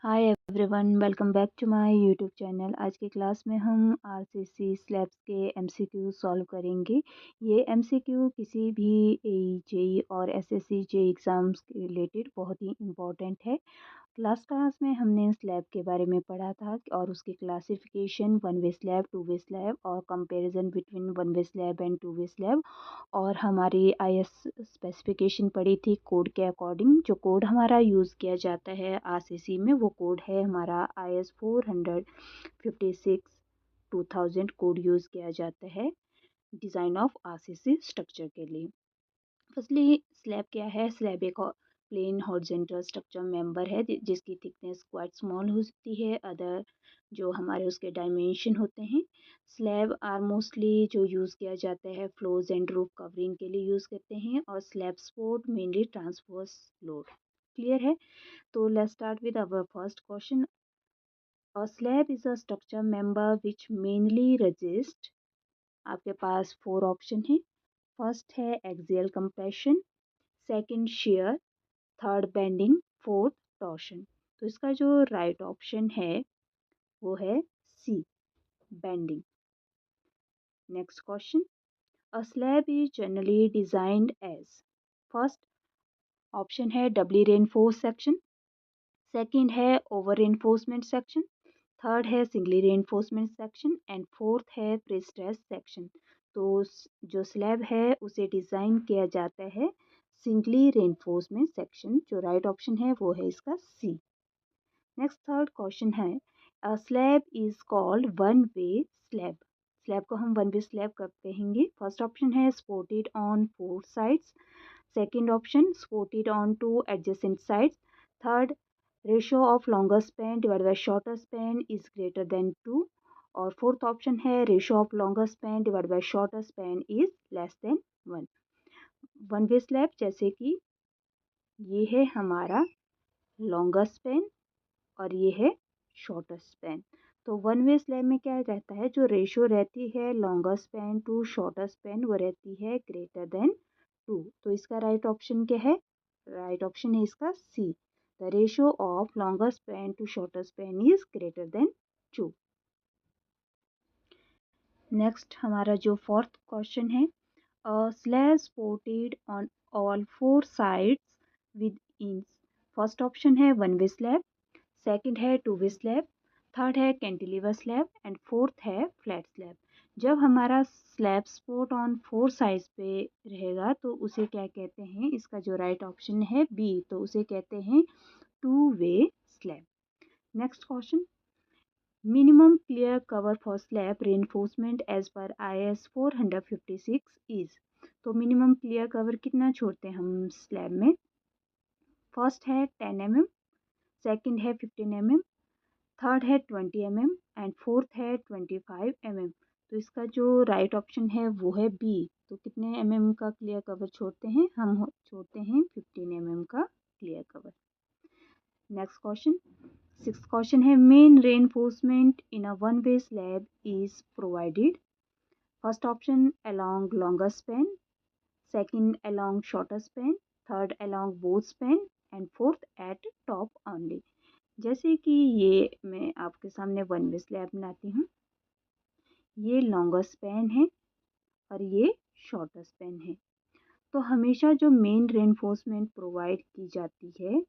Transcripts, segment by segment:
Hi everyone, welcome back to my YouTube channel. आज की class में हम आरसीसी स्लैब्स के एमसीक्यू सॉल्व करेंगे। ये एमसीक्यू किसी भी एई जेई और एसएससी जेई एग्ज़ाम्स के रिलेटेड बहुत ही इम्पोर्टेंट है। लास्ट क्लास में हमने स्लैब के बारे में पढ़ा था और उसकी classification, one way slab, two way slab और comparison between one way slab and two way slab, और हमारी आईएस स्पेसिफिकेशन पड़ी थी कोड के अकॉर्डिंग। जो कोड हमारा यूज़ किया जाता है आरसीसी में, वो कोड है हमारा IS 456 2000 कोड यूज़ किया जाता है डिज़ाइन ऑफ आरसीसी स्ट्रक्चर के लिए। फर्स्टली स्लैब क्या है? स्लैब एक प्लेन हॉरिजॉन्टल स्ट्रक्चर मेंबर है जिसकी थिकनेस क्वाइट स्मॉल होती है। अदर जो हमारे उसके डायमेंशन होते हैं। स्लैब आर मोस्टली जो यूज़ किया जाता है फ्लोर्स एंड रूफ कवरिंग के लिए यूज़ करते हैं, और slab support mainly transverse load. Clear है? तो let's start with our first question. A slab is a structure member which mainly resist. आपके पास 4 ऑप्शन है। फर्स्ट है axial compression, second shear, third bending, fourth torsion. तो इसका जो right option है वो है C, bending. Next question. A slab is generally designed as. First option है डबली रेनफोर्स सेक्शन, सेकंड है ओवर रेनफोर्समेंट सेक्शन, थर्ड है singly reinforcement section and fourth है प्रीस्ट्रेस सेक्शन। तो जो स्लैब है उसे डिज़ाइन किया जाता है सिंगली रेनफोर्समेंट सेक्शन। जो राइट ऑप्शन है वो है इसका सी। नेक्स्ट थर्ड क्वेश्चन है, a slab is called one way slab. Slab को हम वन वे स्लैब कब कहेंगे? फर्स्ट ऑप्शन है supported on four sides, second option supported on two adjacent sides, third ratio of longer span divided by shorter span is greater than 2, और fourth option है ratio of longer span divided by shorter span is less than 1। One way slab जैसे कि ये है हमारा longer span और ये है शॉर्टर स्पैन। तो वन वे स्लैब में क्या रहता है? जो रेशियो रहती है longer span to shorter span वो रहती है ग्रेटर देन 2। तो इसका राइट ऑप्शन क्या है? राइट ऑप्शन है इसका C, the ratio of longer span to shorter span is greater than 2। Next हमारा जो फोर्थ क्वेश्चन है, slab supported on all four sides with inch. First option है वन वे स्लैब, सेकंड है two way slab, third है cantilever slab and fourth है flat slab. जब हमारा slab support on four sides पे रहेगा तो उसे क्या कहते हैं? इसका जो राइट ऑप्शन है बी, तो उसे कहते हैं two way slab. Next question, minimum clear cover for slab reinforcement as per IS 456 is. तो मिनिमम क्लियर कवर कितना छोड़ते हैं हम स्लैब में? फर्स्ट है 10 mm, सेकंड है 15 mm, थर्ड है 20 mm एंड फोर्थ है 25 mm। तो इसका जो राइट ऑप्शन है वो है बी। तो कितने mm का क्लियर कवर छोड़ते हैं हम? छोड़ते हैं 15 mm का clear cover. Next question, six question है, main reinforcement in a one way slab is provided. First option along longer span, second along shorter span, third along both span and fourth at top only। जैसे कि ये मैं आपके सामने one way slab बनाती हूँ, ये लॉन्गर स्पैन है और ये शॉर्टर स्पैन है। तो हमेशा जो मेन रेनफोर्समेंट प्रोवाइड की जाती है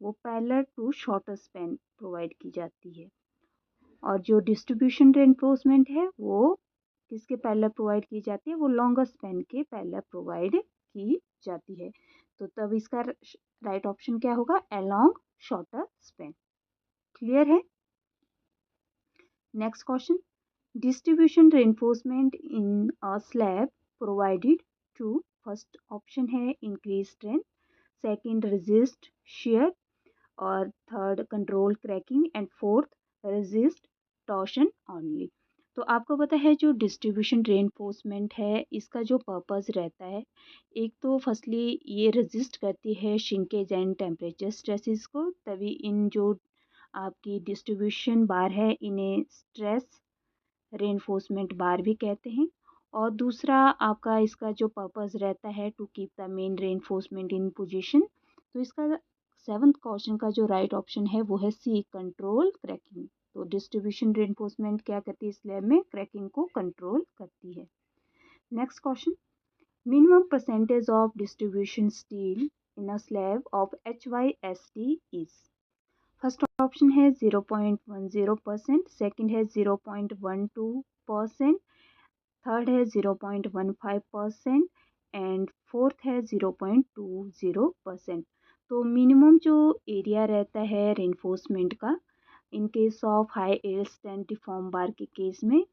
वो parallel to shorter span provide की जाती है, और जो डिस्ट्रीब्यूशन रेनफोर्समेंट है वो किसके पैरेलल प्रोवाइड की जाती है? वो लॉन्गर स्पैन के पैरेलल प्रोवाइड की जाती है। तो तब इसका राइट ऑप्शन क्या होगा? Along shorter span. क्लियर है? Next question, distribution reinforcement in a slab provided to. First option है increase strength, second resist shear, और third control cracking and fourth resist torsion only. तो आपको पता है जो डिस्ट्रीब्यूशन रेनफोर्समेंट है इसका जो पर्पस रहता है, एक तो फर्स्टली ये रेजिस्ट करती है श्रिंकेज एंड टेम्परेचर स्ट्रेसेस को, तभी इन जो आपकी डिस्ट्रीब्यूशन बार है इन्हें स्ट्रेस रेनफोर्समेंट बार भी कहते हैं। और दूसरा आपका इसका जो पर्पस रहता है to keep the main reinforcement in position. तो इसका 7th क्वेश्चन का जो राइट ऑप्शन है वो है सी, कंट्रोल क्रैकिंग। तो डिस्ट्रीब्यूशन रेनफोर्समेंट क्या करती है, स्लैब में क्रैकिंग को कंट्रोल करती है। Next question, minimum percentage of distribution steel in a slab of HYST is। First option है 0.10%, सेकंड है 0.12%, थर्ड है 0.15% एंड फोर्थ है 0.20%। तो मिनिमम जो एरिया रहता है रेनफोर्समेंट का in case of high air strength deform bar के केस में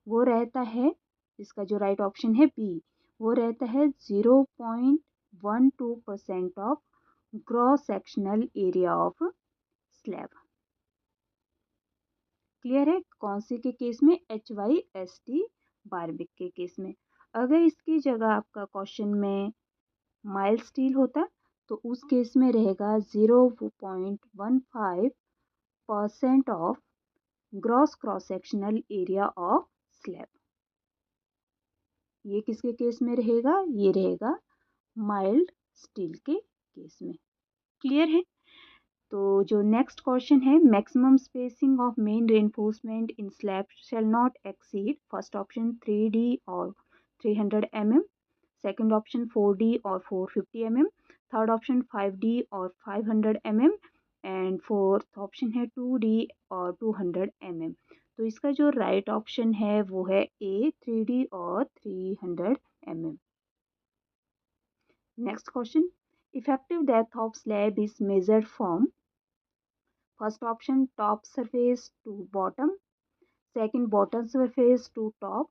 वो रहता है, इसका जो राइट ऑप्शन है बी, वो रहता है 0.12% of gross sectional area of slab. Clear है, कौन से के केस में, HYST बारबिक के केस में। अगर इसकी जगह आपका क्वेश्चन में माइल्ड स्टील होता तो उस केस में रहेगा 0.15% of gross cross sectional area of slab. ये किसके केस में रहेगा, ये रहेगा माइल्ड स्टील के केस में। क्लियर है। तो जो नेक्स्ट क्वेश्चन है, maximum spacing of main reinforcement in slab shall not exceed, first option 3D और 300 mm, सेकंड ऑप्शन 4D और 450 mm, थर्ड ऑप्शन 5D और 500 mm एंड फोर्थ ऑप्शन है 2D और 200 mm। तो इसका जो राइट ऑप्शन है वो है ए, 3D और 300 mm। Next question, effective depth of slab is measured from, first option top surface to bottom, second bottom surface to top,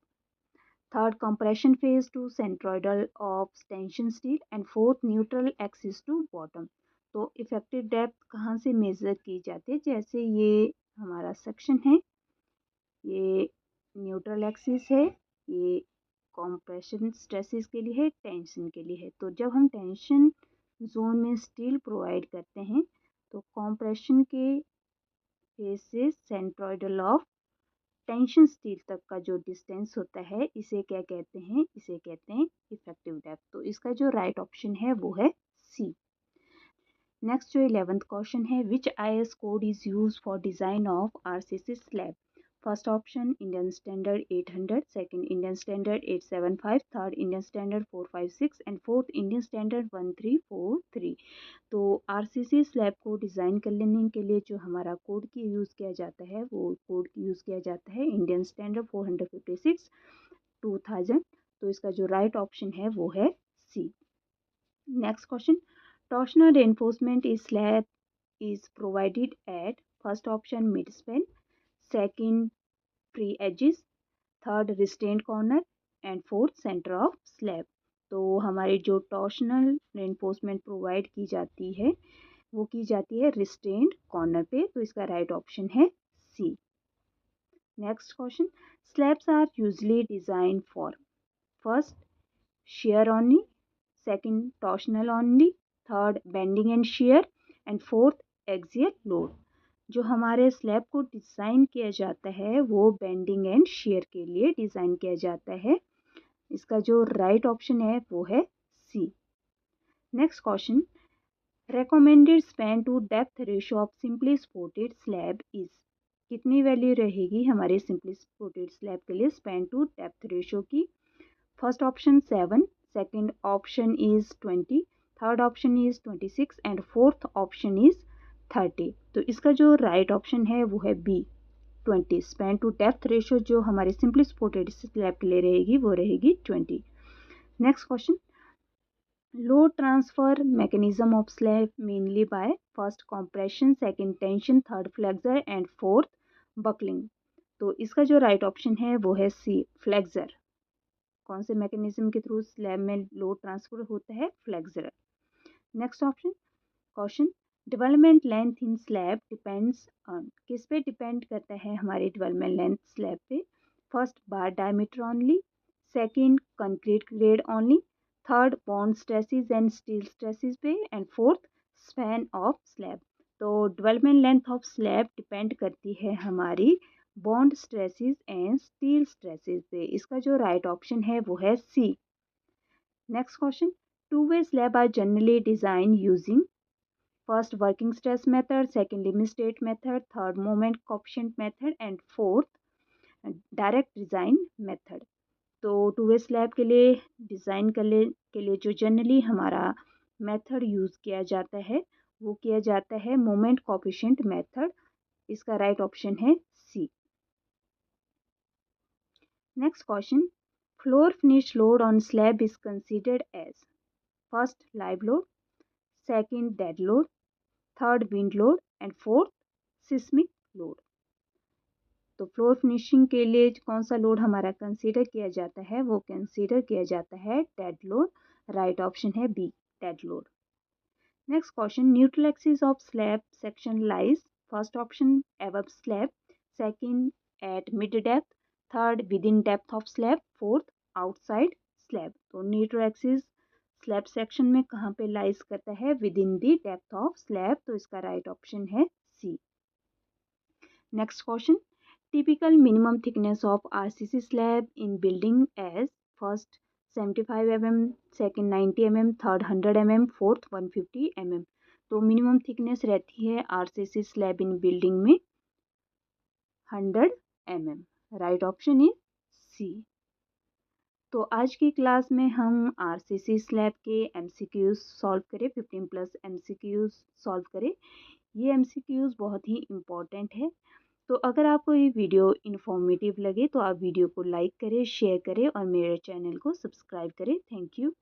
third compression face to centroidal of tension steel and fourth neutral axis to bottom. तो effective depth कहाँ से major की जाती है, जैसे ये हमारा section है, ये न्यूट्रल एक्सिस है, ये कंप्रेशन स्ट्रेसेस के लिए है, टेंशन के लिए है। तो जब हम टेंशन जोन में स्टील प्रोवाइड करते हैं तो कंप्रेशन के फेज से सेंट्रोइडल ऑफ टेंशन स्टील तक का जो डिस्टेंस होता है इसे क्या कहते हैं, इसे कहते हैं इफेक्टिव डेप्थ। तो इसका जो राइट ऑप्शन है वो है सी। नेक्स्ट जो 11th क्वेश्चन है, विच IS code is use for design of RCC slab, first option Indian standard 800, second Indian standard 875, third Indian standard 456 and fourth Indian standard 1343। तो RCC slab को design कर लेने के लिए जो हमारा कोड की यूज़ किया जाता है वो कोड की यूज़ किया जाता है इंडियन स्टैंडर्ड 456 2000। तो इसका जो राइट ऑप्शन है वो है C. Next question, torsional reinforcement is slab is provided at, first option mid span, second free edges, third restrained corner and fourth centre of slab. तो हमारी जो टॉर्शनल रेनफोर्समेंट प्रोवाइड की जाती है वो की जाती है रिस्टेंट कॉर्नर पे। तो इसका राइट ऑप्शन है C. Next question, slabs are usually design for, first shear only, second torsional only, third bending and shear and fourth axial load. जो हमारे स्लैब को डिज़ाइन किया जाता है वो बेंडिंग एंड shear के लिए डिज़ाइन किया जाता है। इसका जो राइट ऑप्शन है वो है C. Next question, recommended span to depth ratio of simply supported slab is, कितनी वैल्यू रहेगी हमारे सिंपली सपोर्टेड स्लैब के लिए स्पैन टू डेप्थ रेशियो की, first option 7, second option is 20, third option is 26 and fourth option is 30। तो इसका जो right option है वो है B, 20। Span to depth ratio जो हमारे सिंपली सपोर्टेड स्लैब के लिए रहेगी वो रहेगी 20। Next question, load transfer mechanism of slab mainly by first compression, second tension, third flexure and fourth buckling। तो इसका जो राइट ऑप्शन है वो है सी, फ्लेक्सर। कौन से मैकेनिज्म के थ्रू स्लैब में लोड ट्रांसफर होता है, flexure. Next option question, development length in slab depends on, किस पे डिपेंड करता है हमारी डेवलपमेंट लेंथ स्लैब पे, first bar diameter only, second concrete grade only, third bond stresses and steel stresses पे and fourth span of slab. तो development length of slab depend करती है हमारी bond stresses and steel stresses पे। इसका जो right option है वो है C. Next question, two way slab are generally design using, first working stress method, second limit state method, third moment coefficient method and fourth direct design method. तो two way slab के लिए design के लिए जो generally हमारा method use किया जाता है वो किया जाता है मोमेंट कोएफिशिएंट मेथड। इसका राइट ऑप्शन है C. Next question, floor finish load on slab is considered as first live load, second dead load, third wind load and fourth seismic load. तो फ्लोर फिनिशिंग के लिए कौन सा load हमारा consider किया जाता है, वो कंसीडर किया जाता है डेड लोड। राइट ऑप्शन है B, dead load. Next question, neutral axis of slab section lies first option above slab, second at mid depth, third within depth of slab, fourth outside slab. तो neutral axis slab section में कहाँ पे lies करता है, within the depth of slab. तो इसका right option है C. Next question, typical minimum thickness of RCC slab in building as first 75 mm, second 90 mm, third 100 mm, fourth 150 mm। तो minimum thickness रहती है RCC slab in building में 100 mm। Right option is C. तो आज की class में हम RCC slab के MCQs सॉल्व करें, 15+ MCQs सॉल्व करें। ये MCQs बहुत ही इम्पॉर्टेंट है। तो अगर आपको ये वीडियो इन्फॉर्मेटिव लगे तो आप वीडियो को लाइक करें, शेयर करें और मेरे चैनल को सब्सक्राइब करें। Thank you.